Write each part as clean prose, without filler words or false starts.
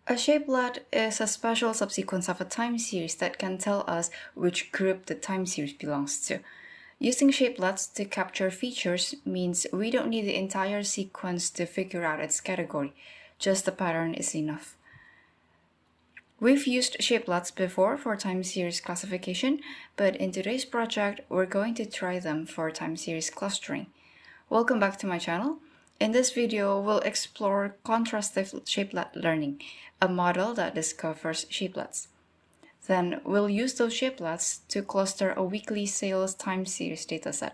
A shapelet is a special subsequence of a time series that can tell us which group the time series belongs to. Using shapelets to capture features means we don't need the entire sequence to figure out its category, just the pattern is enough. We've used shapelets before for time series classification, but in today's project, we're going to try them for time series clustering. Welcome back to my channel. In this video, we'll explore Contrastive Shapelet Learning, a model that discovers shapelets. Then we'll use those shapelets to cluster a weekly sales time series dataset.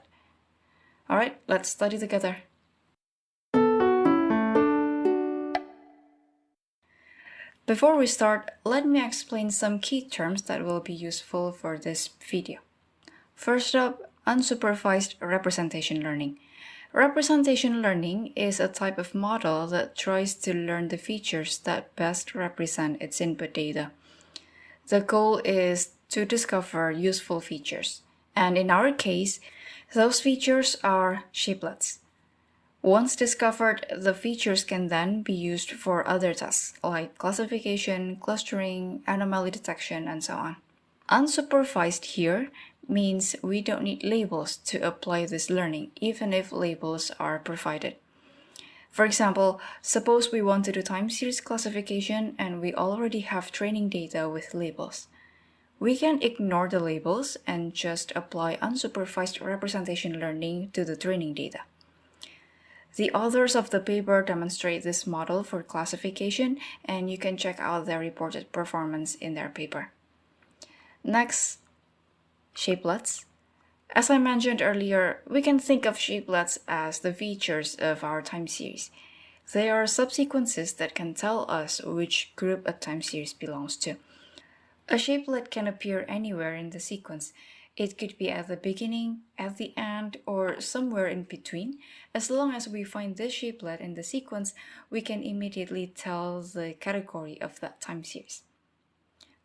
Alright, let's study together. Before we start, let me explain some key terms that will be useful for this video. First up, unsupervised representation learning. Representation learning is a type of model that tries to learn the features that best represent its input data. The goal is to discover useful features, and in our case, those features are shapelets. Once discovered, the features can then be used for other tasks like classification, clustering, anomaly detection, and so on. Unsupervised here means we don't need labels to apply this learning, even if labels are provided. For example, suppose we want to do time series classification and we already have training data with labels. We can ignore the labels and just apply unsupervised representation learning to the training data. The authors of the paper demonstrate this model for classification, and you can check out their reported performance in their paper. Next, shapelets. As I mentioned earlier, we can think of shapelets as the features of our time series. They are subsequences that can tell us which group a time series belongs to. A shapelet can appear anywhere in the sequence. It could be at the beginning, at the end, or somewhere in between. As long as we find this shapelet in the sequence, we can immediately tell the category of that time series.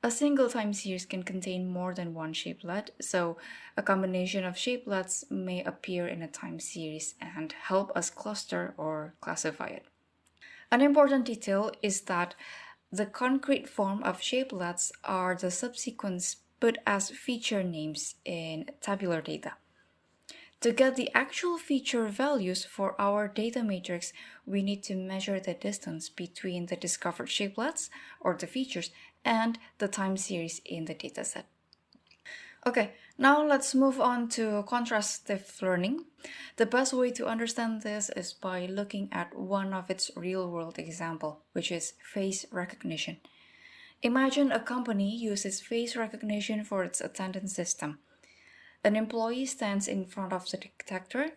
A single time series can contain more than one shapelet, so a combination of shapelets may appear in a time series and help us cluster or classify it. An important detail is that the concrete form of shapelets are the subsequence put as feature names in tabular data. To get the actual feature values for our data matrix, we need to measure the distance between the discovered shapelets, or the features, and the time series in the dataset. Okay, now let's move on to contrastive learning. The best way to understand this is by looking at one of its real-world example, which is face recognition. Imagine a company uses face recognition for its attendance system. An employee stands in front of the detector,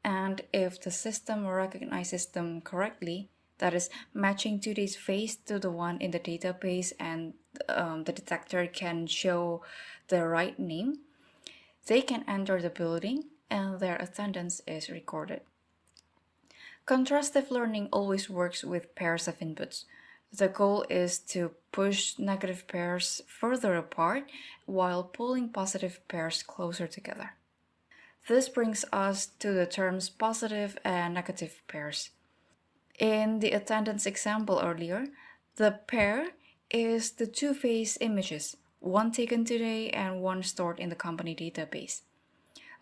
and if the system recognizes them correctly, that is, matching today's face to the one in the database, and the detector can show the right name, they can enter the building and their attendance is recorded. Contrastive learning always works with pairs of inputs. The goal is to push negative pairs further apart while pulling positive pairs closer together. This brings us to the terms positive and negative pairs. In the attendance example earlier, the pair is the two face images, one taken today and one stored in the company database.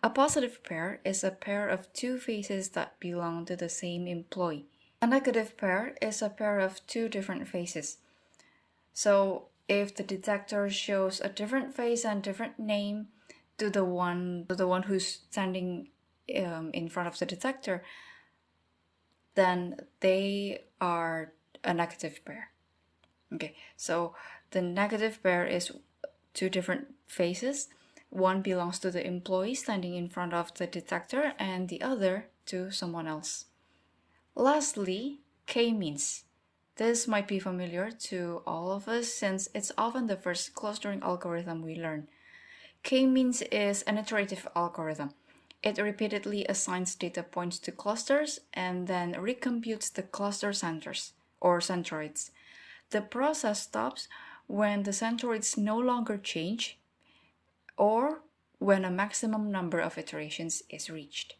A positive pair is a pair of two faces that belong to the same employee. A negative pair is a pair of two different faces. So if the detector shows a different face and different name to the one who's standing in front of the detector, then they are a negative pair. Okay, so the negative pair is two different faces. One belongs to the employee standing in front of the detector and the other to someone else. Lastly, K-Means. This might be familiar to all of us since it's often the first clustering algorithm we learn. K-Means is an iterative algorithm. It repeatedly assigns data points to clusters and then recomputes the cluster centers, or centroids. The process stops when the centroids no longer change or when a maximum number of iterations is reached.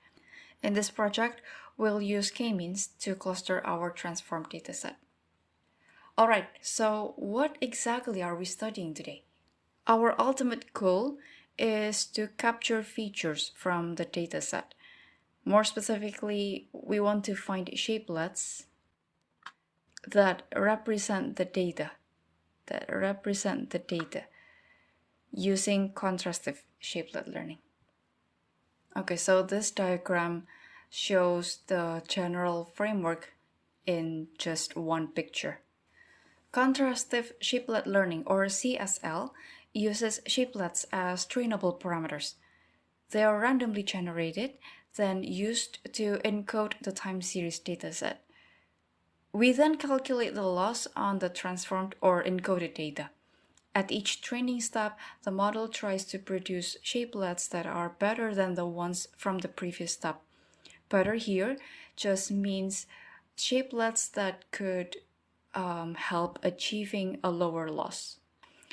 In this project, we'll use K-Means to cluster our transformed dataset. Alright, so what exactly are we studying today? Our ultimate goal is to capture features from the dataset. More specifically, we want to find shapelets that represent the data, using contrastive shapelet learning. Okay, so this diagram shows the general framework in just one picture. Contrastive Shapelet Learning, or CSL, uses shapelets as trainable parameters. They are randomly generated, then used to encode the time series dataset. We then calculate the loss on the transformed or encoded data. At each training step, the model tries to produce shapelets that are better than the ones from the previous step. Better here just means shapelets that could help achieving a lower loss.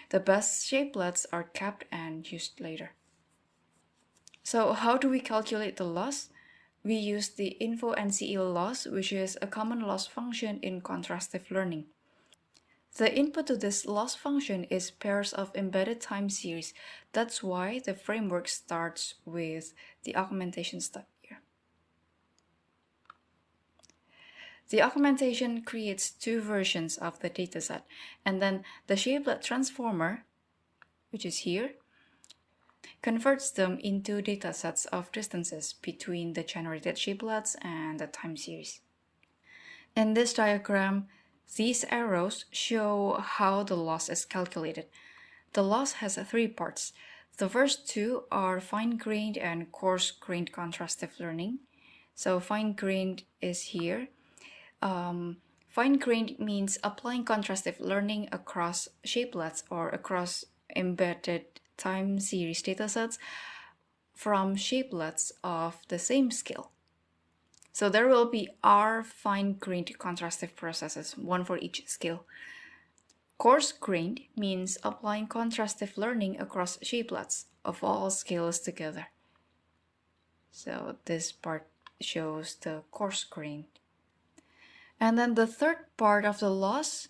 The best shapelets are kept and used later. So how do we calculate the loss? We use the info NCE loss, which is a common loss function in contrastive learning. The input to this loss function is pairs of embedded time series. That's why the framework starts with the augmentation step here. The augmentation creates two versions of the dataset, and then the shapelet transformer, which is here, converts them into datasets of distances between the generated shapelets and the time series. In this diagram, these arrows show how the loss is calculated. The loss has three parts. The first two are fine-grained and coarse-grained contrastive learning. So fine-grained is here. Fine-grained means applying contrastive learning across shapelets or across embedded time series datasets from shapelets of the same scale. So there will be R fine-grained contrastive processes, one for each scale. Coarse-grained means applying contrastive learning across shapelets of all scales together. So this part shows the coarse-grained. And then the third part of the loss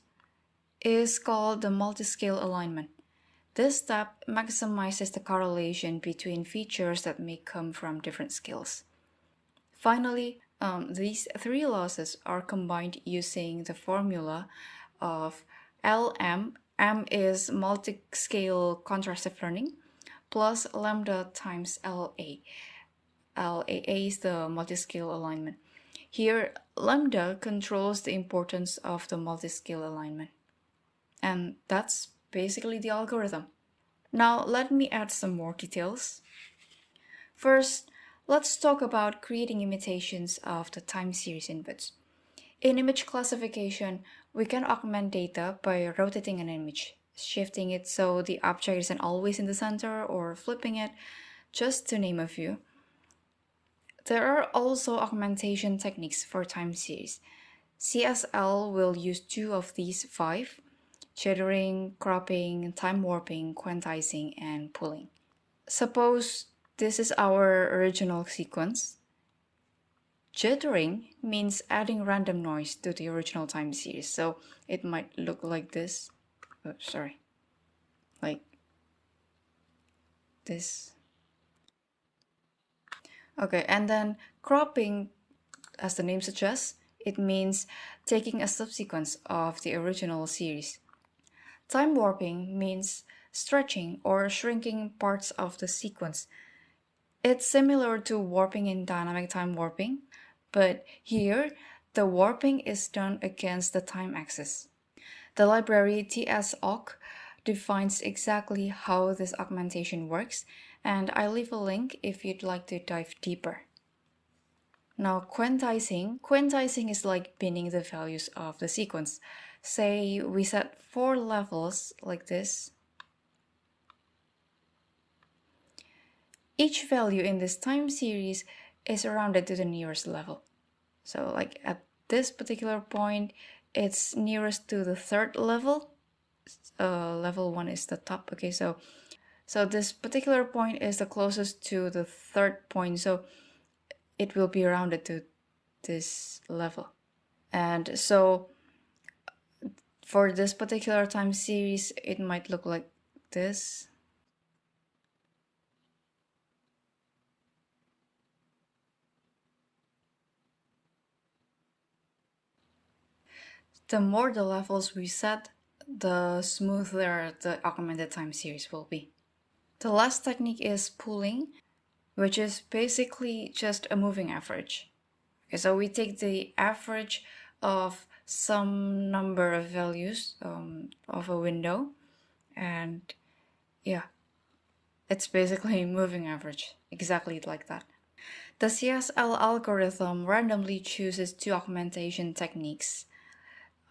is called the multi-scale alignment. This step maximizes the correlation between features that may come from different scales. Finally, these three losses are combined using the formula of LM. M is multi-scale contrastive learning, plus lambda times LA. LAA is the multi-scale alignment. Here, lambda controls the importance of the multi-scale alignment. And that's basically the algorithm. Now, let me add some more details. First, let's talk about creating imitations of the time series inputs. In image classification, we can augment data by rotating an image, shifting it so the object isn't always in the center, or flipping it, just to name a few. There are also augmentation techniques for time series. CSL will use two of these five: jittering, cropping, time warping, quantizing, and pulling. Suppose this is our original sequence. Jittering means adding random noise to the original time series, so it might look like this. Oh, sorry. Like this. Okay, and then cropping, as the name suggests, it means taking a subsequence of the original series. Time warping means stretching or shrinking parts of the sequence. It's similar to warping in dynamic time warping, but here the warping is done against the time axis. The library TSAUG defines exactly how this augmentation works, and I leave a link if you'd like to dive deeper. Now, quantizing is like binning the values of the sequence. Say we set 4 levels like this. Each value in this time series is rounded to the nearest level. So like at this particular point, it's nearest to the third level. Level 1 is the top. Okay, so this particular point is the closest to the third point, so it will be rounded to this level. And so For this particular time series, it might look like this. The more the levels we set, the smoother the augmented time series will be. The last technique is pooling, which is basically just a moving average. Okay, so we take the average of some number of values of a window, and yeah, it's basically a moving average, exactly like that. The CSL algorithm randomly chooses two augmentation techniques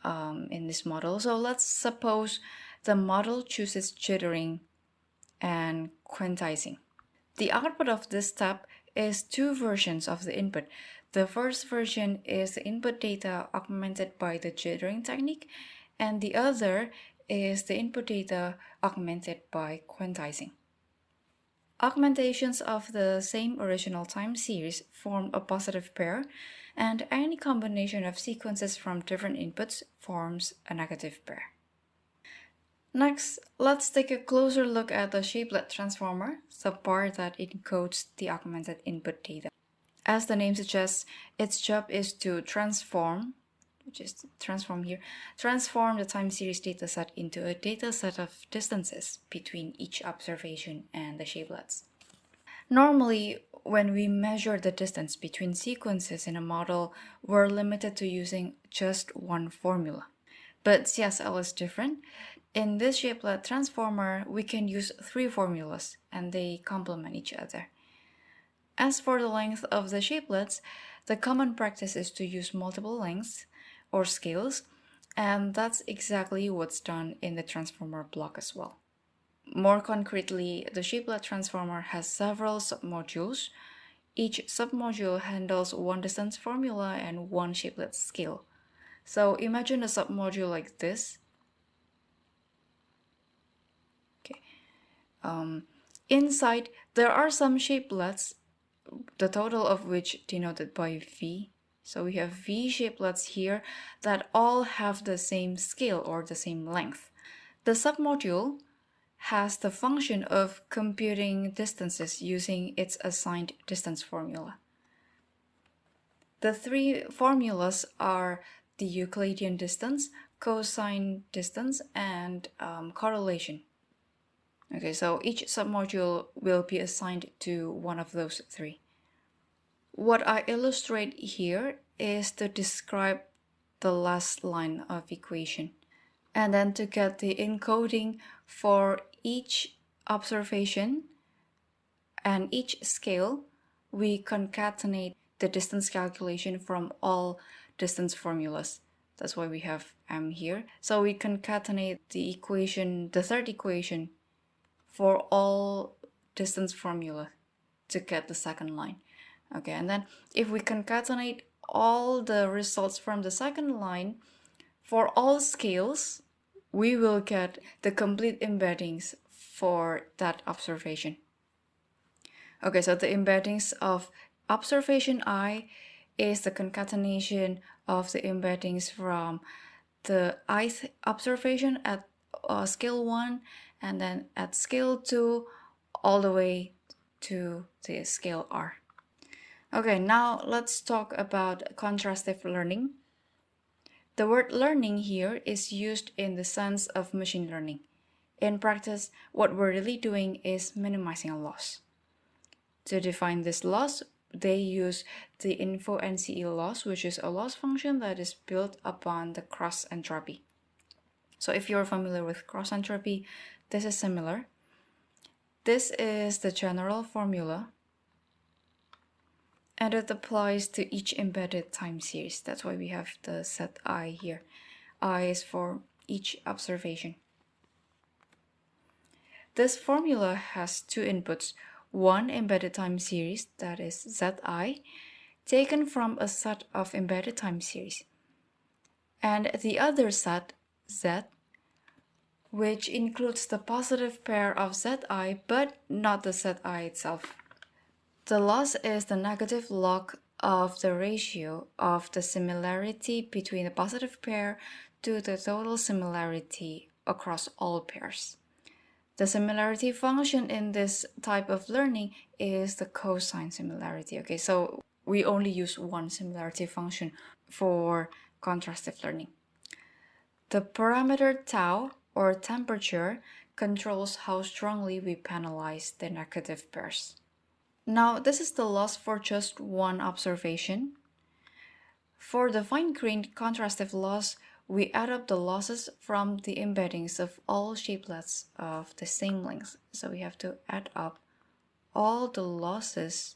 in this model. So let's suppose the model chooses jittering and quantizing. The output of this step is two versions of the input. The first version is the input data augmented by the jittering technique, and the other is the input data augmented by quantizing. Augmentations of the same original time series form a positive pair, and any combination of sequences from different inputs forms a negative pair. Next, let's take a closer look at the shapelet transformer, the part that encodes the augmented input data. As the name suggests, its job is to transform the time series dataset into a dataset of distances between each observation and the shapelets. Normally, when we measure the distance between sequences in a model, we're limited to using just one formula. But CSL is different. In this shapelet transformer, we can use three formulas, and they complement each other. As for the length of the shapelets, the common practice is to use multiple lengths or scales, and that's exactly what's done in the transformer block as well. More concretely, the shapelet transformer has several submodules. Each submodule handles one distance formula and one shapelet scale. So imagine a submodule like this. Okay. Inside, there are some shapelets, the total of which denoted by V. So we have V shapelets here that all have the same scale or the same length. The submodule has the function of computing distances using its assigned distance formula. The three formulas are the Euclidean distance, cosine distance, and correlation. Okay, so each submodule will be assigned to one of those three. What I illustrate here is to describe the last line of equation. And then to get the encoding for each observation and each scale, we concatenate the distance calculation from all distance formulas. That's why we have M here. So we concatenate the equation, the third equation, for all distance formula to get the second line. Okay, and then if we concatenate all the results from the second line for all scales, we will get the complete embeddings for that observation. Okay, so the embeddings of observation I is the concatenation of the embeddings from the ith observation at scale 1 and then at scale 2 all the way to the scale R. Okay, now let's talk about contrastive learning. The word learning here is used in the sense of machine learning. In practice, what we're really doing is minimizing a loss. To define this loss, they use the info-NCE loss, which is a loss function that is built upon the cross entropy. So if you're familiar with cross entropy, this is similar. This is the general formula, and it applies to each embedded time series. That's why we have the set I here. I is for each observation. This formula has two inputs. One embedded time series, that is Zi, taken from a set of embedded time series, and the other set, Z, which includes the positive pair of Zi but not the Zi itself. The loss is the negative log of the ratio of the similarity between the positive pair to the total similarity across all pairs. The similarity function in this type of learning is the cosine similarity. Okay, so we only use one similarity function for contrastive learning. The parameter tau, or temperature, controls how strongly we penalize the negative pairs. Now, this is the loss for just one observation. For the fine-grained contrastive loss, we add up the losses from the embeddings of all shapelets of the same length. So we have to add up all the losses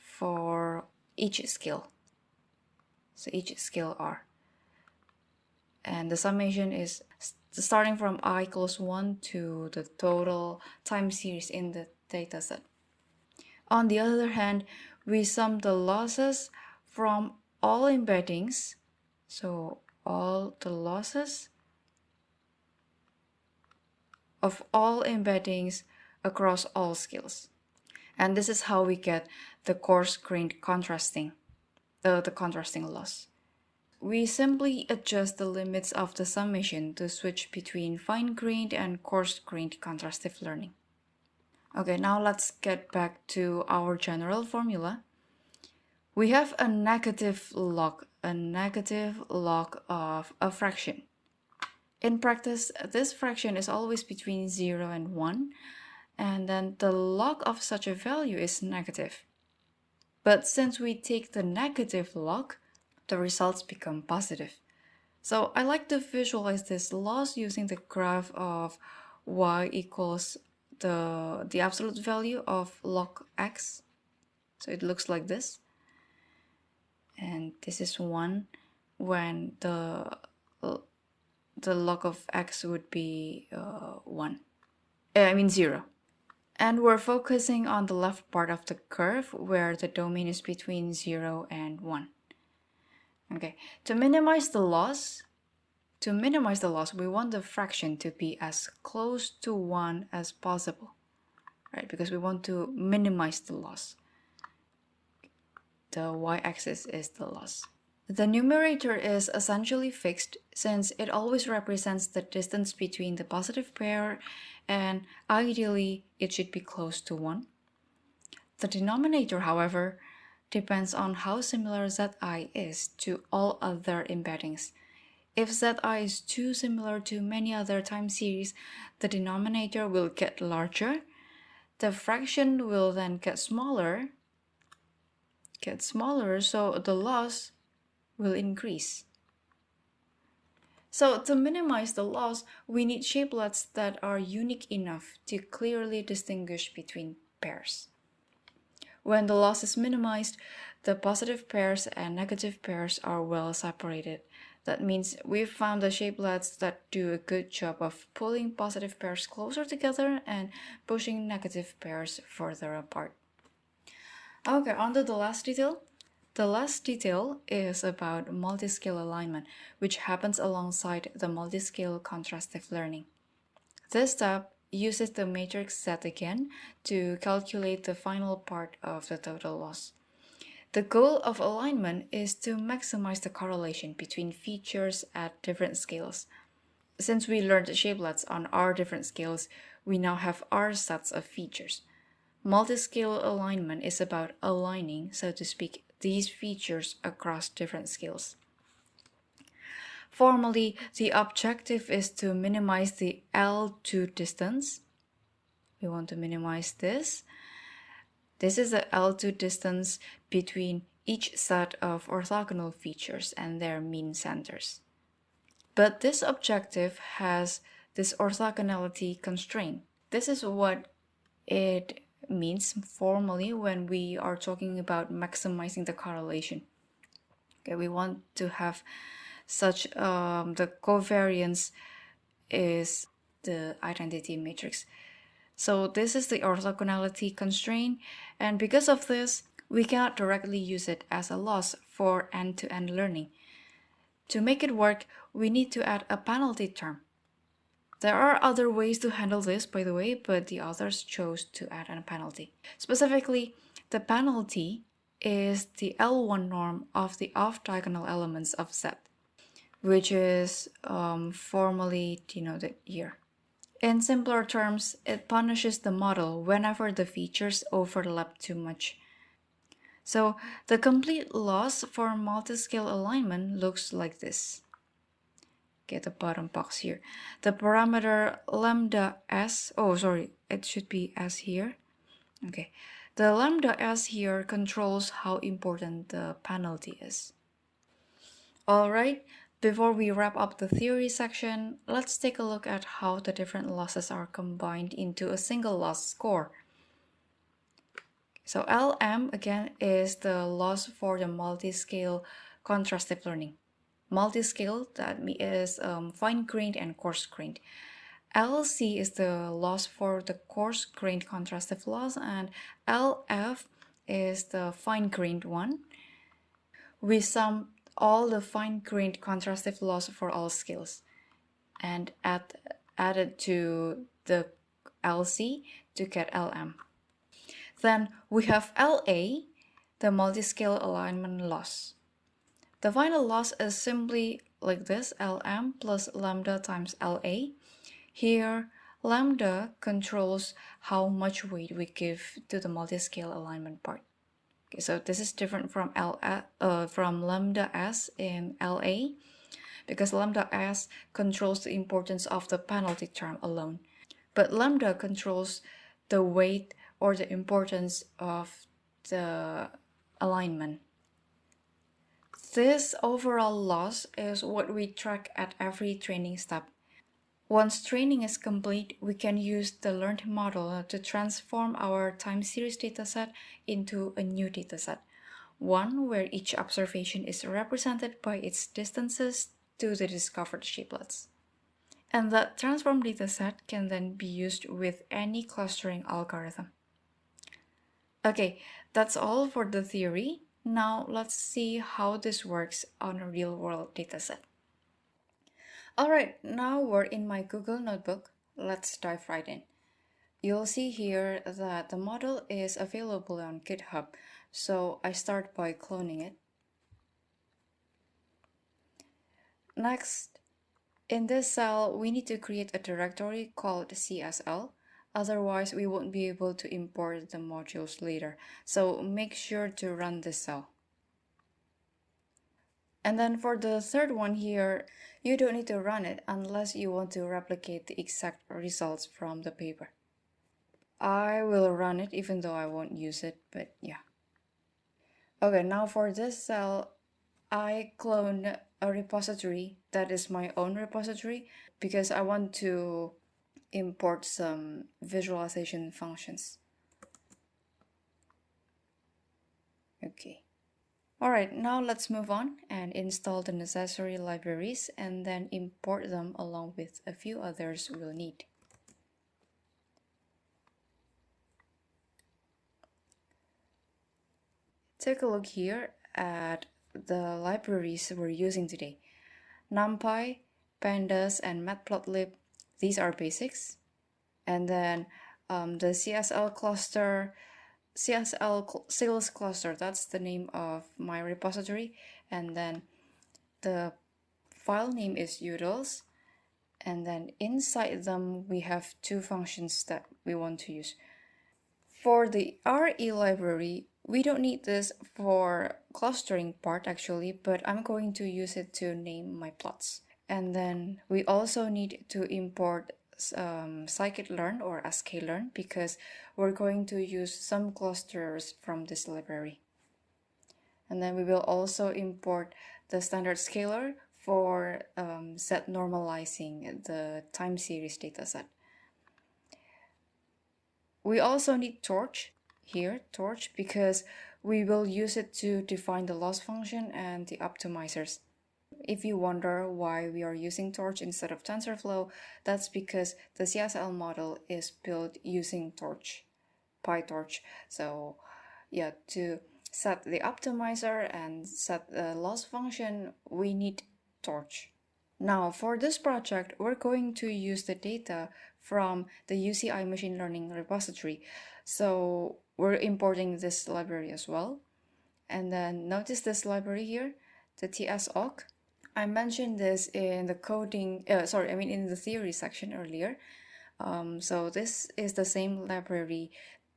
for each scale. So each scale R. And the summation is starting from I equals 1 to the total time series in the dataset. On the other hand, we sum the losses from all embeddings, so all the losses of all embeddings across all scales. And this is how we get the coarse-grained contrasting, the contrasting loss. We simply adjust the limits of the summation to switch between fine-grained and coarse-grained contrastive learning. Okay, now let's get back to our general formula. We have a negative log of a fraction. In practice, this fraction is always between 0 and 1, and then the log of such a value is negative. But since we take the negative log, the results become positive. So I like to visualize this loss using the graph of y equals the absolute value of log x. So it looks like this. And this is 1 when the log of x would be 0. And we're focusing on the left part of the curve where the domain is between 0 and 1. Okay, to minimize the loss, we want the fraction to be as close to 1 as possible, right? Because we want to minimize the loss. The y-axis is the loss. The numerator is essentially fixed since it always represents the distance between the positive pair, and ideally it should be close to 1. The denominator, however, depends on how similar zi is to all other embeddings. If zi is too similar to many other time series, the denominator will get larger, the fraction will then get smaller, so the loss will increase. So to minimize the loss, we need shapelets that are unique enough to clearly distinguish between pairs. When the loss is minimized, the positive pairs and negative pairs are well separated. That means we've found the shapelets that do a good job of pulling positive pairs closer together and pushing negative pairs further apart. Okay, on to the last detail. The last detail is about multi-scale alignment, which happens alongside the multi-scale contrastive learning. This step uses the matrix Z again to calculate the final part of the total loss. The goal of alignment is to maximize the correlation between features at different scales. Since we learned shapelets on R different scales, we now have R sets of features. Multi-scale alignment is about aligning, so to speak, these features across different scales. Formally, the objective is to minimize the L2 distance. We want to minimize this. This is the L2 distance between each set of orthogonal features and their mean centers. But this objective has this orthogonality constraint. This is what it means formally when we are talking about maximizing the correlation. Okay, we want to have such the covariance is the identity matrix. So this is the orthogonality constraint, and because of this, we cannot directly use it as a loss for end-to-end learning. To make it work, we need to add a penalty term. There are other ways to handle this, by the way, but the authors chose to add a penalty. Specifically, the penalty is the L1 norm of the off-diagonal elements of Z, which is formally denoted here. In simpler terms, it punishes the model whenever the features overlap too much. So the complete loss for multiscale alignment looks like this. Get the bottom box here. The parameter lambda s, it should be s here. Okay, the lambda s here controls how important the penalty is. Alright, before we wrap up the theory section, let's take a look at how the different losses are combined into a single loss score. So LM again is the loss for the multi-scale contrastive learning. Multi-scale, that is fine-grained and coarse-grained. LC is the loss for the coarse-grained contrastive loss, and LF is the fine-grained one. We sum all the fine-grained contrastive loss for all scales and added to the LC to get LM. Then we have LA, the multi-scale alignment loss. The final loss is simply like this, LM plus lambda times LA. Here, lambda controls how much weight we give to the multi-scale alignment part. Okay, so this is different from lambda s in LA, because lambda s controls the importance of the penalty term alone. But lambda controls the weight or the importance of the alignment. This overall loss is what we track at every training step. Once training is complete, we can use the learned model to transform our time series dataset into a new dataset, one where each observation is represented by its distances to the discovered shapelets. And that transformed dataset can then be used with any clustering algorithm. Okay, that's all for the theory. Now let's see how this works on a real-world dataset. Alright, now we're in my Google Notebook. Let's dive right in. You'll see here that the model is available on GitHub, so I start by cloning it. Next, in this cell, we need to create a directory called CSL. Otherwise, we won't be able to import the modules later. So make sure to run this cell. And then for the third one here, you don't need to run it unless you want to replicate the exact results from the paper. I will run it even though I won't use it, but yeah. Okay, now for this cell, I clone a repository that is my own repository because I want to import some visualization functions. Okay. Alright, now let's move on and install the necessary libraries and then import them along with a few others we'll need. Take a look here at the libraries we're using today. NumPy, Pandas, and Matplotlib, these are basics. And then the CSL cluster, CSL sales cluster, that's the name of my repository. And then the file name is utils. And then inside them, we have two functions that we want to use. For the RE library, we don't need this for clustering part actually, but I'm going to use it to name my plots. And then we also need to import scikit-learn or sklearn because we're going to use some clusters from this library. And then we will also import the standard scaler for set normalizing the time series dataset. We also need torch here, torch, because we will use it to define the loss function and the optimizers. If you wonder why we are using torch instead of TensorFlow, that's because the CSL model is built using torch, PyTorch. So yeah, to set the optimizer and set the loss function, we need torch. Now for this project, we're going to use the data from the UCI machine learning repository. So we're importing this library as well. And then notice this library here, the TS-aug. I mentioned this in the in the theory section earlier. So this is the same library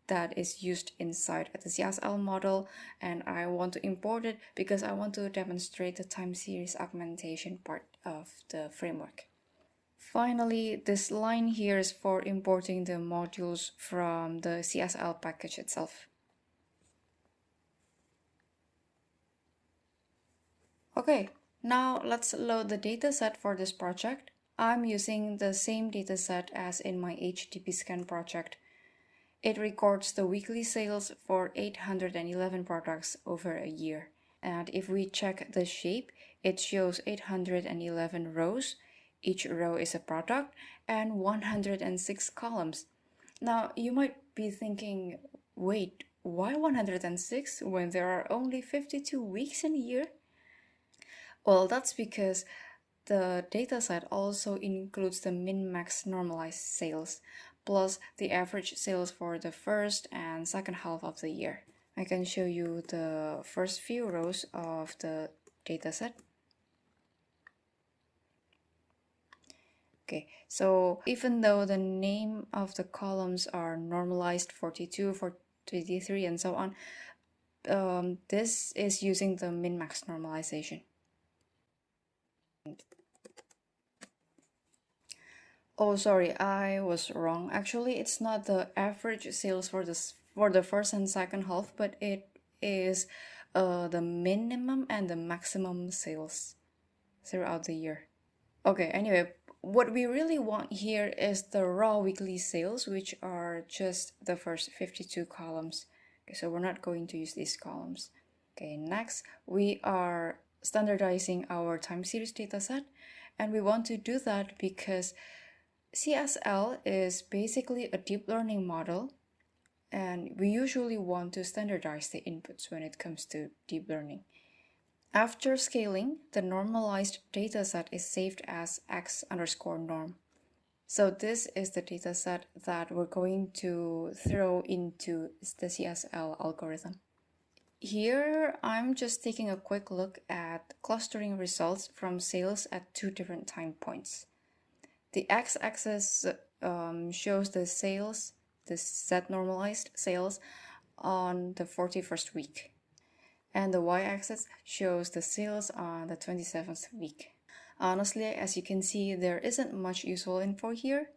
that is used inside the CSL model, and I want to import it because I want to demonstrate the time series augmentation part of the framework. Finally, this line here is for importing the modules from the CSL package itself. Okay, now let's load the dataset for this project. I'm using the same dataset as in my HDBSCAN project. It records the weekly sales for 811 products over a year. And if we check the shape, it shows 811 rows. Each row is a product and 106 columns. Now, you might be thinking, wait, why 106 when there are only 52 weeks in a year? Well, that's because the dataset also includes the min-max normalized sales, plus the average sales for the first and second half of the year. I can show you the first few rows of the dataset. Okay, so even though the name of the columns are normalized 42, 43, and so on, this is using the min-max normalization. Oh, sorry, I was wrong. Actually, it's not the average sales for the first and second half, but it is the minimum and the maximum sales throughout the year. Okay, anyway, what we really want here is the raw weekly sales, which are just the first 52 columns. Okay, so we're not going to use these columns. Okay, next, we are standardizing our time series dataset, and we want to do that because CSL is basically a deep learning model, and we usually want to standardize the inputs when it comes to deep learning. After scaling, the normalized dataset is saved as x_norm. So this is the dataset that we're going to throw into the CSL algorithm. Here, I'm just taking a quick look at clustering results from sales at 2 different time points. The x-axis shows the sales, the z-normalized sales on the 41st week. And the y-axis shows the sales on the 27th week. Honestly, as you can see, there isn't much useful info here,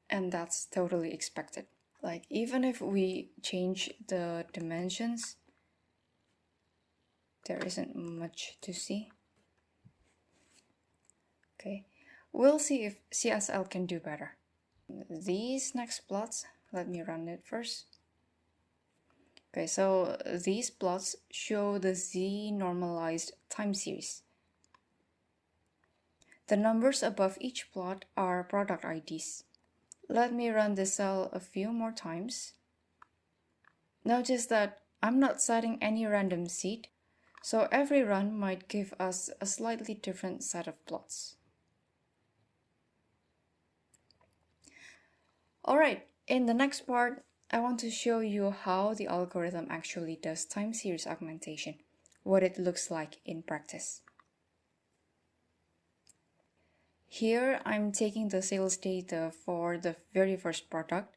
and that's totally expected. Like, even if we change the dimensions, there isn't much to see. Okay, we'll see if CSL can do better. These next plots, let me run it first. Okay, so these plots show the z-normalized time series. The numbers above each plot are product IDs. Let me run this cell a few more times. Notice that I'm not setting any random seed, so every run might give us a slightly different set of plots. Alright, in the next part, I want to show you how the algorithm actually does time series augmentation, what it looks like in practice. Here, I'm taking the sales data for the very first product.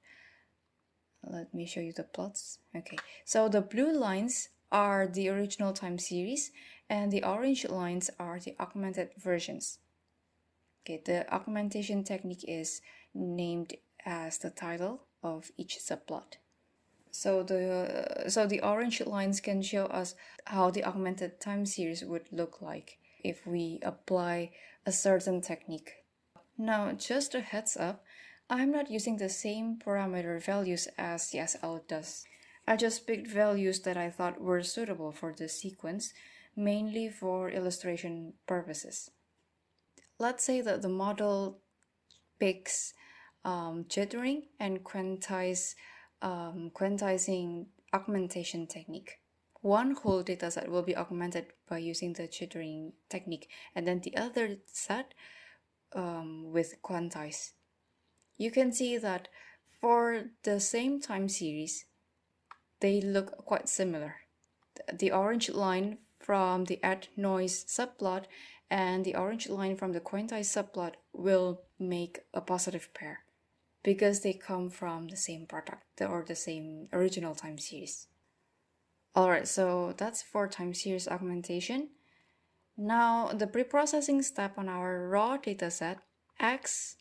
Let me show you the plots. Okay, so the blue lines are the original time series, and the orange lines are the augmented versions. Okay, the augmentation technique is named as the title of each subplot. So the orange lines can show us how the augmented time series would look like if we apply a certain technique. Now, just a heads up, I'm not using the same parameter values as CSL does. I just picked values that I thought were suitable for this sequence, mainly for illustration purposes. Let's say that the model picks jittering and quantizing augmentation technique. One whole dataset will be augmented by using the jittering technique, and then the other set with quantize. You can see that for the same time series, they look quite similar. the orange line from the add noise subplot and the orange line from the quantize subplot will make a positive pair because they come from the same product or the same original time series. Alright, so that's for time series augmentation. Now the pre-processing step on our raw dataset, XNorm,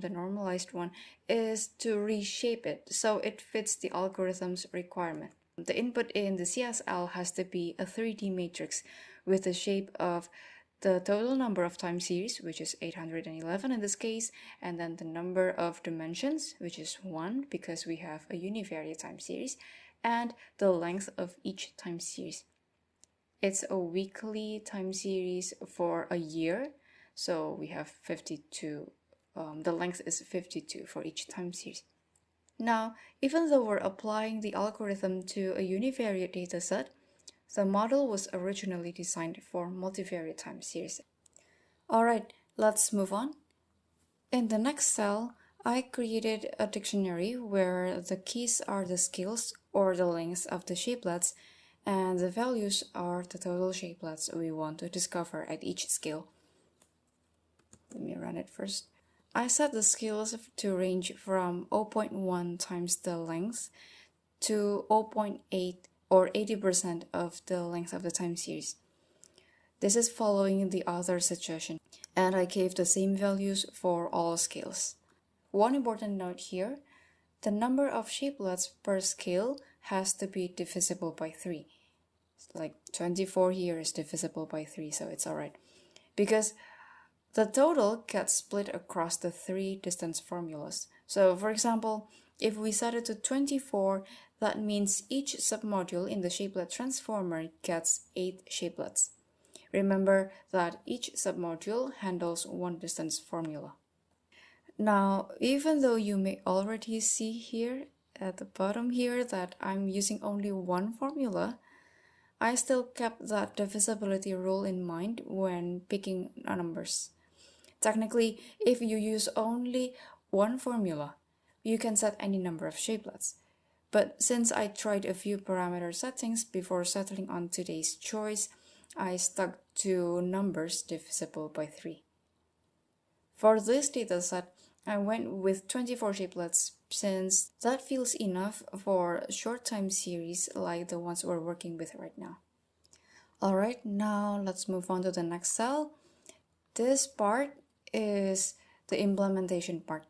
the normalized one, is to reshape it so it fits the algorithm's requirement. The input in the CSL has to be a 3D matrix with the shape of the total number of time series, which is 811 in this case, and then the number of dimensions, which is 1 because we have a univariate time series, and the length of each time series. It's a weekly time series for a year, so we have 52. The length is 52 for each time series. Now, even though we're applying the algorithm to a univariate dataset, the model was originally designed for multivariate time series. Alright, let's move on. In the next cell, I created a dictionary where the keys are the scales or the lengths of the shapelets, and the values are the total shapelets we want to discover at each scale. Let me run it first. I set the scales to range from 0.1 times the length to 0.8 or 80% of the length of the time series. This is following the author's suggestion, and I gave the same values for all scales. One important note here, the number of shapelets per scale has to be divisible by 3. Like 24 here is divisible by 3, so it's alright. Because the total gets split across the 3 distance formulas. So for example, if we set it to 24, that means each submodule in the shapelet transformer gets 8 shapelets. Remember that each submodule handles 1 distance formula. Now, even though you may already see here at the bottom here that I'm using only 1 formula, I still kept that divisibility rule in mind when picking numbers. Technically, if you use only 1 formula, you can set any number of shapelets. But since I tried a few parameter settings before settling on today's choice, I stuck to numbers divisible by 3. For this dataset, I went with 24 shapelets since that feels enough for short time series like the ones we're working with right now. Alright, now let's move on to the next cell. This part is the implementation part.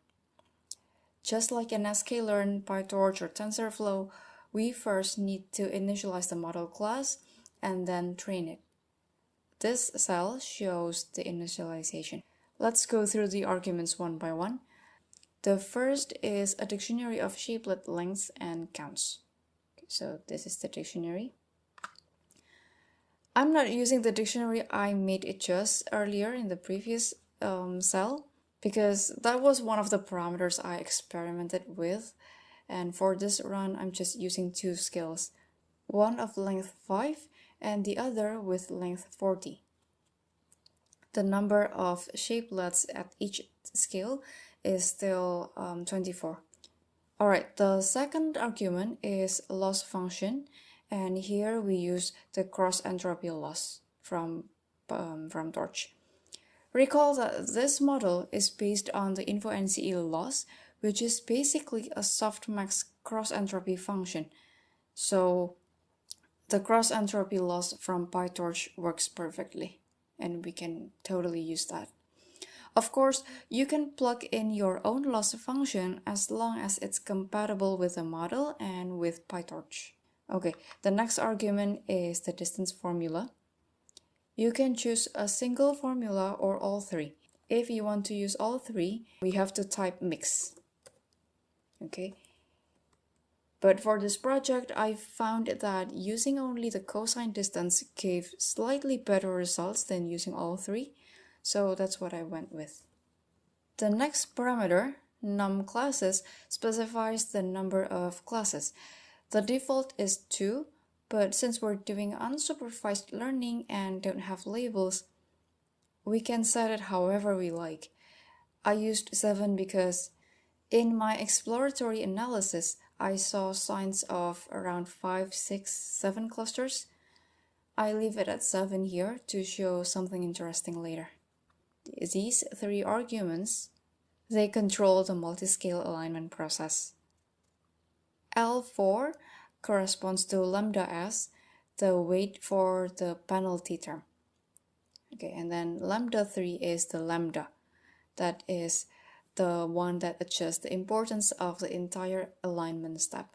Just like in sklearn, PyTorch, or TensorFlow, we first need to initialize the model class and then train it. This cell shows the initialization. Let's go through the arguments one by one. The first is a dictionary of shapelet lengths and counts. Okay, so this is the dictionary. I'm not using the dictionary I made it just earlier in the previous cell because that was one of the parameters I experimented with, and for this run I'm just using 2 scales, one of length 5 and the other with length 40. The number of shapelets at each scale is still 24. Alright, the second argument is loss function, and here we use the cross entropy loss from Torch. Recall that this model is based on the InfoNCE loss, which is basically a softmax cross entropy function. So the cross entropy loss from PyTorch works perfectly, and we can totally use that. Of course, you can plug in your own loss function as long as it's compatible with the model and with PyTorch. Okay, the next argument is the distance formula. You can choose a single formula or all 3. If you want to use all 3, we have to type mix. Okay. But for this project, I found that using only the cosine distance gave slightly better results than using all 3, so that's what I went with. The next parameter, num classes, specifies the number of classes. The default is 2, but since we're doing unsupervised learning and don't have labels, we can set it however we like. I used 7 because in my exploratory analysis, I saw signs of around 5, 6, 7 clusters. I leave it at 7 here to show something interesting later. These 3 arguments, they control the multi-scale alignment process. L4 corresponds to lambda s, the weight for the penalty term. Okay, and then lambda 3 is the lambda. That is the one that adjusts the importance of the entire alignment step.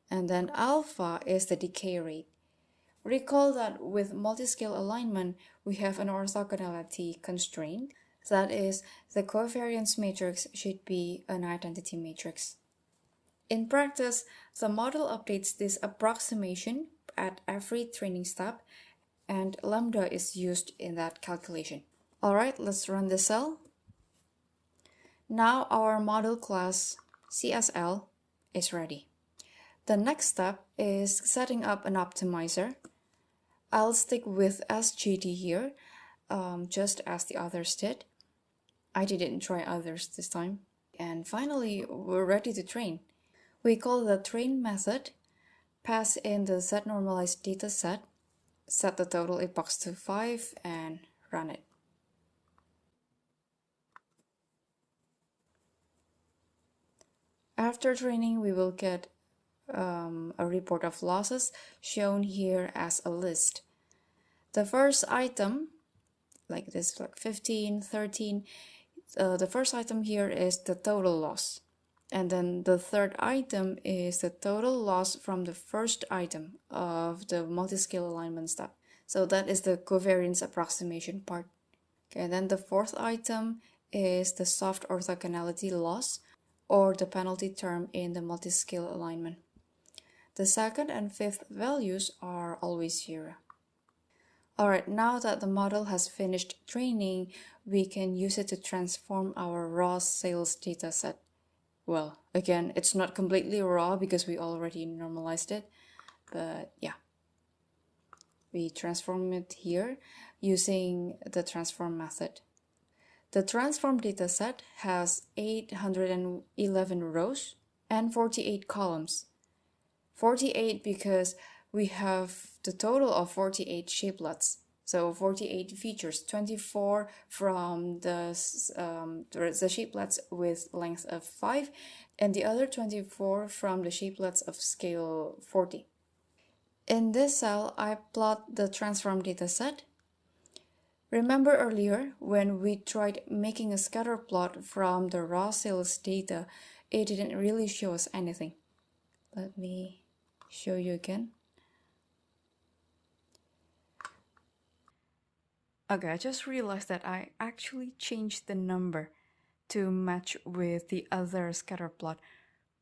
And then alpha is the decay rate. Recall that with multi-scale alignment, we have an orthogonality constraint. That is, the covariance matrix should be an identity matrix. In practice, the model updates this approximation at every training step, and lambda is used in that calculation. Alright, let's run the cell. Now our model class CSL is ready. The next step is setting up an optimizer. I'll stick with SGD here, just as the others did. I didn't try others this time. And finally, we're ready to train. We call the train method, pass in the Z-normalized dataset, set the total epochs to 5, and run it. After training, we will get a report of losses shown here as a list. The first item, like this, like 15, 13, the first item here is the total loss. And then the third item is the total loss from the first item of the multi-scale alignment step. So that is the covariance approximation part. Okay, and then the fourth item is the soft orthogonality loss, or the penalty term in the multi-scale alignment. The second and fifth values are always 0. Alright, now that the model has finished training, we can use it to transform our raw sales dataset. Well, again, it's not completely raw because we already normalized it, but yeah. We transform it here using the transform method. The transform dataset has 811 rows and 48 columns. 48 because we have the total of 48 shapelets. So 48 features, 24 from the shapelets with length of 5, and the other 24 from the shapelets of scale 40. In this cell, I plot the transform dataset. Remember earlier when we tried making a scatter plot from the raw sales data, it didn't really show us anything. Let me show you again. Okay, I just realized that I actually changed the number to match with the other scatter plot,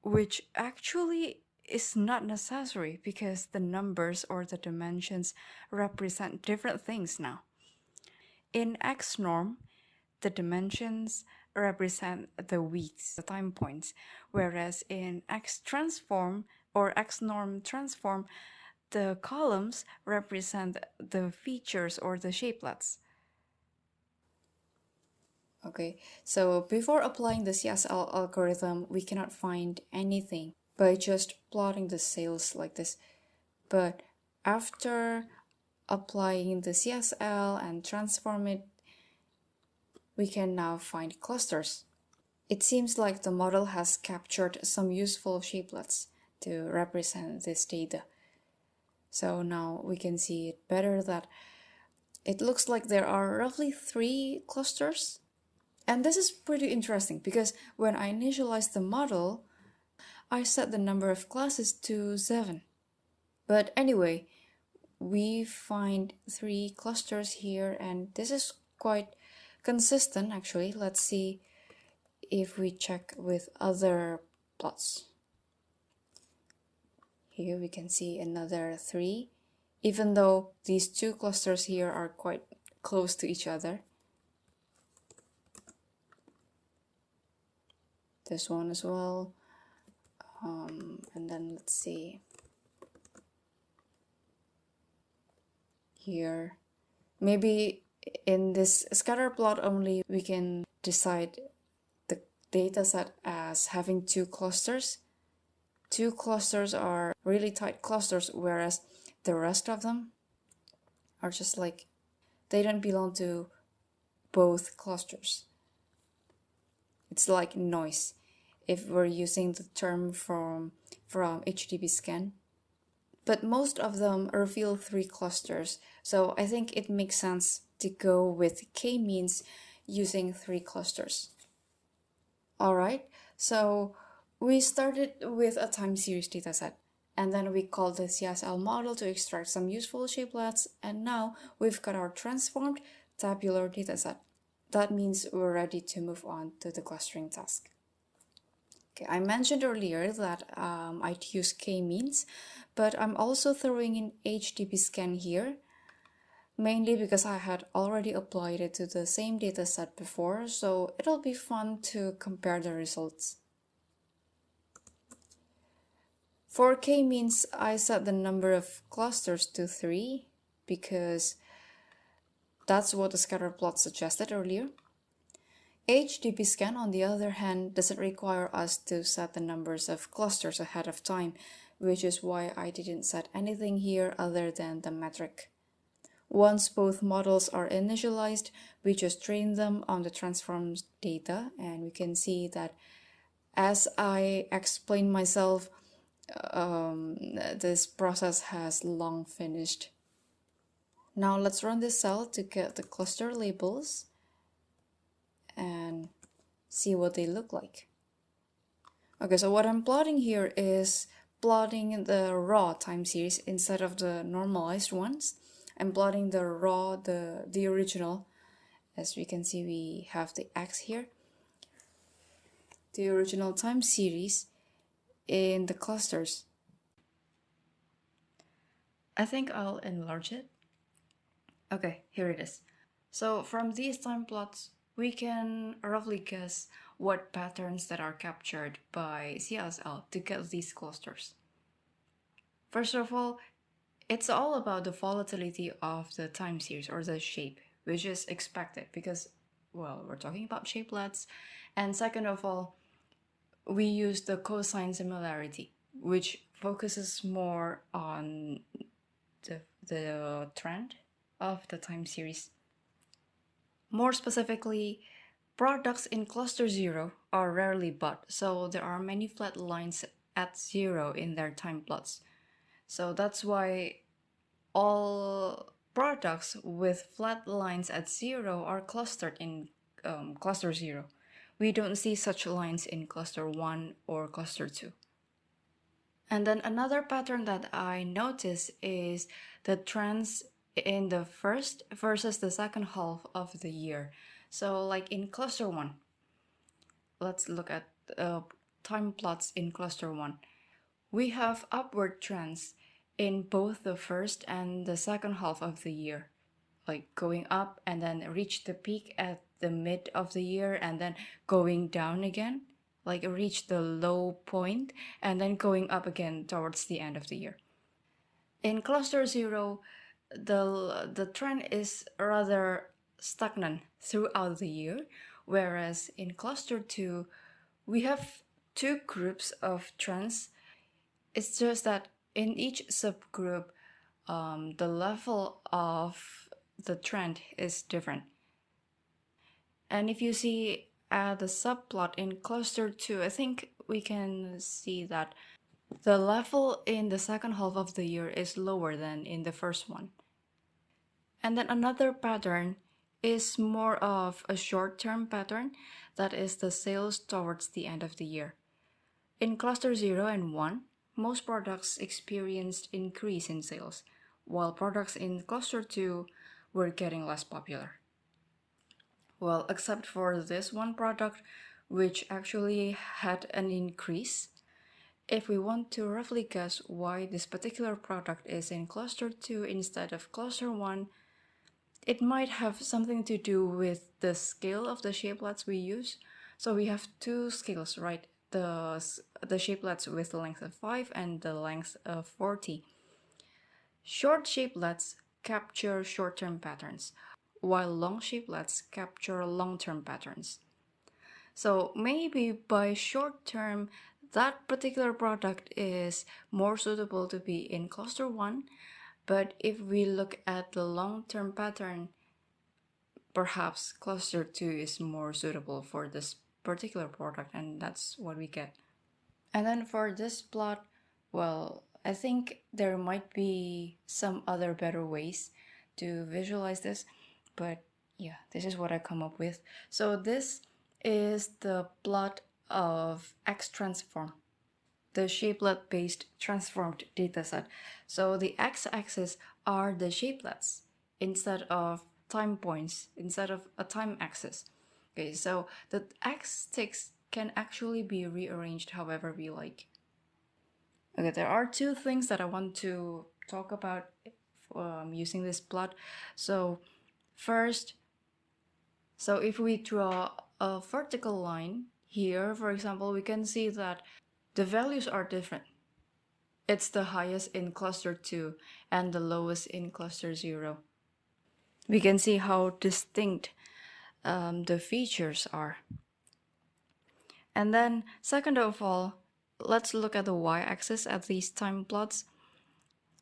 which actually is not necessary because the numbers or the dimensions represent different things now. In X-norm, the dimensions represent the weeks, the time points, whereas in X-transform or X-norm transform, the columns represent the features or the shapelets. Okay, so before applying the CSL algorithm, we cannot find anything by just plotting the sales like this. But after applying the CSL and transform it, we can now find clusters. It seems like the model has captured some useful shapelets to represent this data. So now we can see it better that it looks like there are roughly 3 clusters. And this is pretty interesting because when I initialized the model, I set the number of classes to 7. But anyway, we find 3 clusters here, and this is quite consistent actually. Let's see if we check with other plots. Here we can see another 3, even though these 2 clusters here are quite close to each other. This one as well. And then let's see. Here. Maybe in this scatter plot only we can decide the dataset as having 2 clusters. 2 clusters are really tight clusters, whereas the rest of them are just like, they don't belong to both clusters. It's like noise, if we're using the term from HDBSCAN. But most of them reveal 3 clusters, so I think it makes sense to go with K-means using 3 clusters. Alright, so we started with a time series dataset, and then we called the CSL model to extract some useful shapelets, and now we've got our transformed tabular dataset. That means we're ready to move on to the clustering task. Okay, I mentioned earlier that I'd use K-means, but I'm also throwing in HDBSCAN here, mainly because I had already applied it to the same dataset before, so it'll be fun to compare the results. For K-means, I set the number of clusters to 3 because that's what the scatter plot suggested earlier. HDBSCAN, on the other hand, doesn't require us to set the numbers of clusters ahead of time, which is why I didn't set anything here other than the metric. Once both models are initialized, we just train them on the transformed data, and we can see that as I explain myself, this process has long finished. Now let's run this cell to get the cluster labels and see what they look like. Okay, so what I'm plotting here is plotting the raw time series instead of the normalized ones. I'm plotting the raw, the original. As we can see, we have the X here. The original time series in the clusters. I think I'll enlarge it. Okay, here it is. So from these time plots, we can roughly guess what patterns that are captured by CSL to get these clusters. First of all, it's all about the volatility of the time series or the shape, which is expected because, well, we're talking about shapelets. And second of all, we use the cosine similarity, which focuses more on the trend of the time series. More specifically, products in cluster 0 are rarely bought, so there are many flat lines at 0 in their time plots. So that's why all products with flat lines at 0 are clustered in cluster 0. We don't see such lines in cluster 1 or cluster 2. And then another pattern that I notice is the trends in the first versus the second half of the year. So like in cluster 1, let's look at time plots in cluster 1. We have upward trends in both the first and the second half of the year, like going up and then reach the peak at the mid of the year and then going down again, like reach the low point and then going up again towards the end of the year. In cluster 0, the trend is rather stagnant throughout the year, whereas in cluster 2, we have 2 groups of trends. It's just that in each subgroup, the level of the trend is different. And if you see the subplot in cluster 2, I think we can see that the level in the second half of the year is lower than in the first one. And then another pattern is more of a short-term pattern, that is the sales towards the end of the year. In cluster 0 and 1, most products experienced increase in sales, while products in cluster 2 were getting less popular. Well, except for this one product, which actually had an increase. If we want to roughly guess why this particular product is in cluster 2 instead of cluster 1, it might have something to do with the scale of the shapelets we use. So we have 2 scales, right? The shapelets with the length of 5 and the length of 40. Short shapelets capture short-term patterns, while long shapelets capture long-term patterns. So maybe by short-term, that particular product is more suitable to be in cluster 1, but if we look at the long-term pattern, perhaps cluster 2 is more suitable for this particular product, and that's what we get. And then for this plot, well, I think there might be some other better ways to visualize this, but yeah, this is what I come up with. So this is the plot of X transform, the shapelet-based transformed dataset. So the x-axis are the shapelets instead of time points, instead of a time axis. Okay, so the x-sticks can actually be rearranged however we like. Okay, there are two things that I want to talk about using this plot. So first, so if we draw a vertical line here, for example, we can see that the values are different. It's the highest in cluster 2 and the lowest in cluster 0. We can see how distinct the features are. And then second of all, let's look at the y-axis at these time plots.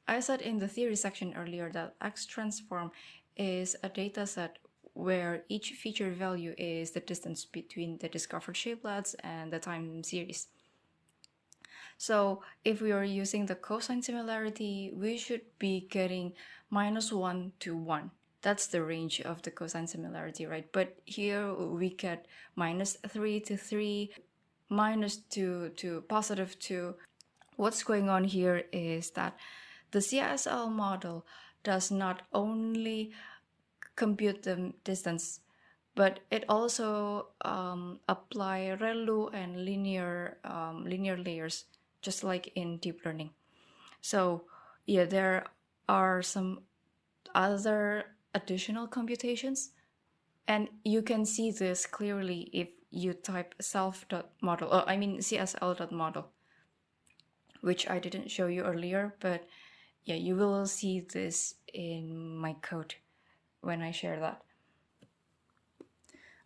I said in the theory section earlier that X transform is a dataset where each feature value is the distance between the discovered shapelets and the time series. So if we are using the cosine similarity, we should be getting -1 to 1. That's the range of the cosine similarity, right? But here we get -3 to 3, -2 to +2. What's going on here is that the CSL model does not only compute the distance, but it also apply ReLU and linear layers, just like in deep learning. So yeah, there are some other additional computations, and you can see this clearly if you type self.model, CSL.model, which I didn't show you earlier, but yeah, you will see this in my code when I share that.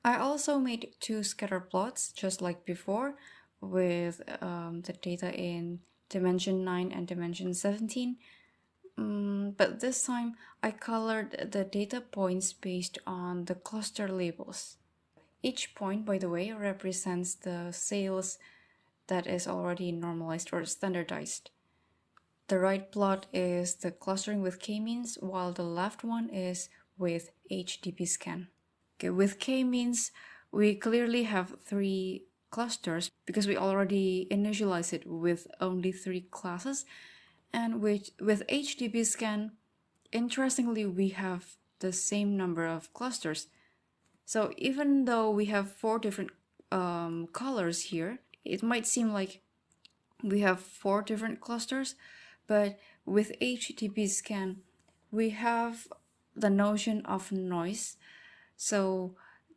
I also made two scatter plots just like before with the data in dimension 9 and dimension 17. But this time I colored the data points based on the cluster labels. Each point, by the way, represents the sales that is already normalized or standardized. The right plot is the clustering with K-means, while the left one is with HDBSCAN. Okay, with K-means, we clearly have 3 clusters because we already initialize it with only 3 classes. And with HDBSCAN, interestingly, we have the same number of clusters. So even though we have 4 different colors here, it might seem like we have 4 different clusters, but with HDBSCAN, we have the notion of noise. So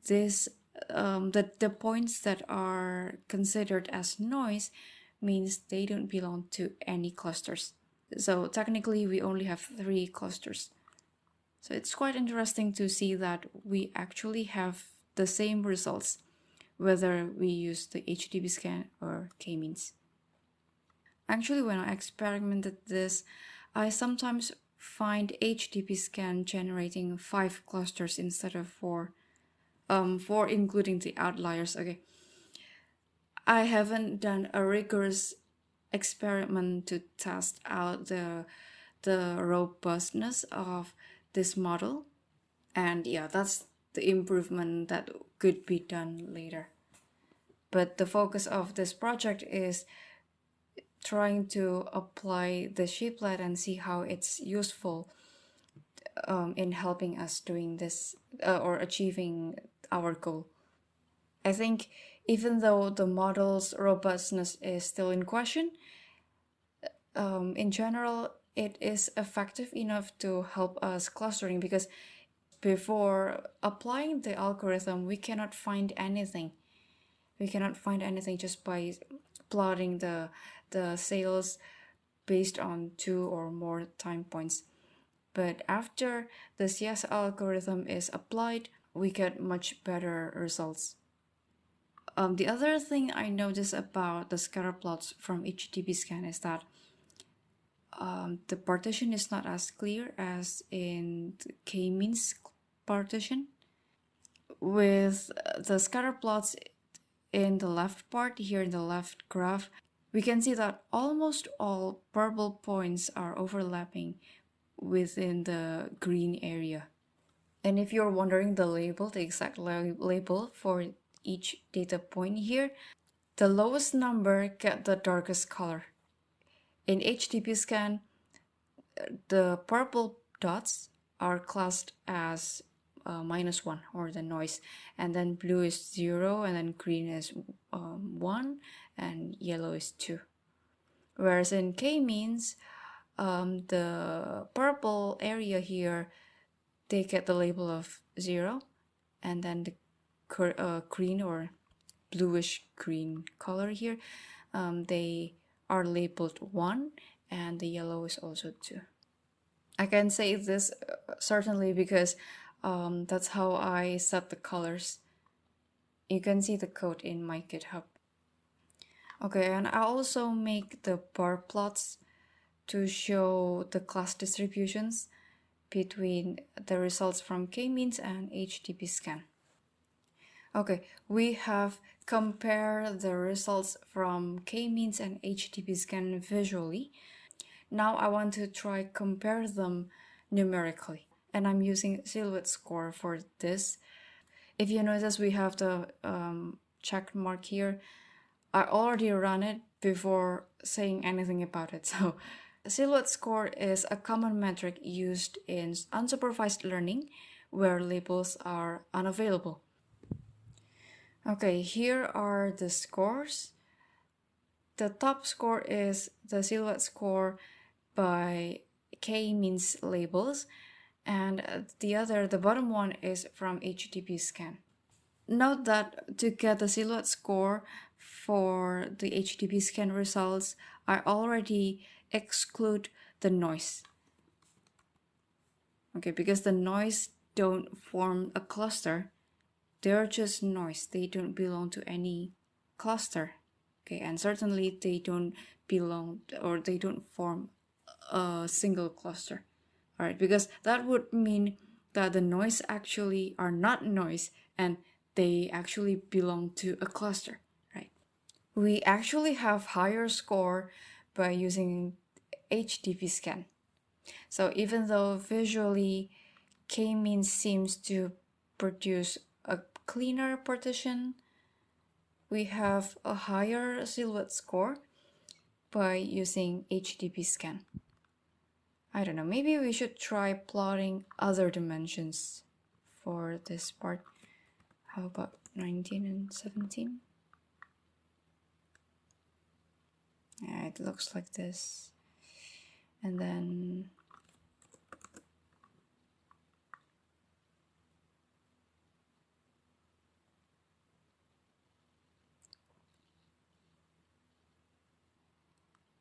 this the points that are considered as noise means they don't belong to any clusters. So technically we only have 3 clusters. So it's quite interesting to see that we actually have the same results whether we use the HDBSCAN or K-means. Actually, when I experimented this, I sometimes find HDBSCAN generating 5 clusters instead of 4. 4 including the outliers. Okay, I haven't done a rigorous experiment to test out the robustness of this model, and yeah, that's the improvement that could be done later. But the focus of this project is trying to apply the shapelet and see how it's useful in helping us doing this or achieving our goal. I think even though the model's robustness is still in question, in general, it is effective enough to help us clustering, because before applying the algorithm, we cannot find anything. We cannot find anything just by plotting the sales based on 2 or more time points. But after the CS algorithm is applied, we get much better results. The other thing I noticed about the scatter plots from HDBSCAN is that the partition is not as clear as in the K-Means partition. With the scatter plots in the left part, here in the left graph, we can see that almost all purple points are overlapping within the green area. And if you're wondering the label, the exact label for each data point here, the lowest number get the darkest color. In HDBSCAN, the purple dots are classed as -1 or the noise, and then blue is 0, and then green is 1, and yellow is 2. Whereas in K-means, the purple area here, they get the label of 0, and then the green or bluish green color here, they are labeled 1, and the yellow is also 2. I can say this certainly because that's how I set the colors. You can see the code in my GitHub. Okay, and I also make the bar plots to show the class distributions between the results from K-Means and HDBSCAN. Okay, we have compared the results from K-Means and HDBSCAN visually. Now I want to try compare them numerically, and I'm using silhouette score for this. If you notice, we have the check mark here. I already ran it before saying anything about it. So silhouette score is a common metric used in unsupervised learning where labels are unavailable. Okay, here are the scores. The top score is the silhouette score by K-Means labels, and the bottom one is from HDBSCAN. Note that to get the silhouette score for the HDBSCAN results, I already exclude the noise. Okay, because the noise don't form a cluster. They're just noise. They don't belong to any cluster. Okay, and certainly they don't belong or they don't form a single cluster. All right, because that would mean that the noise actually are not noise and they actually belong to a cluster, right? We actually have higher score by using HDBSCAN. So even though visually K-means seems to produce a cleaner partition, we have a higher silhouette score by using HDBSCAN. I don't know, maybe we should try plotting other dimensions for this part. How about 19 and 17? Yeah, it looks like this. And then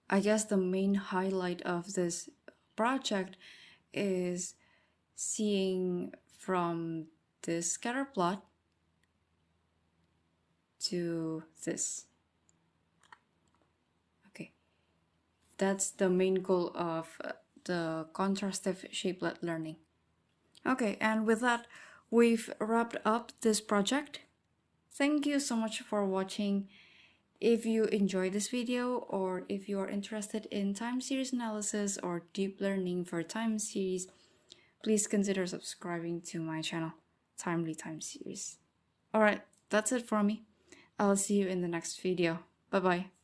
I guess the main highlight of this project is seeing from this scatter plot to this. Okay, that's the main goal of the contrastive shapelet learning. Okay, and with that, we've wrapped up this project. Thank you so much for watching. If you enjoyed this video, or if you are interested in time series analysis or deep learning for time series, please consider subscribing to my channel, Timely Time Series. Alright, that's it for me. I'll see you in the next video. Bye bye.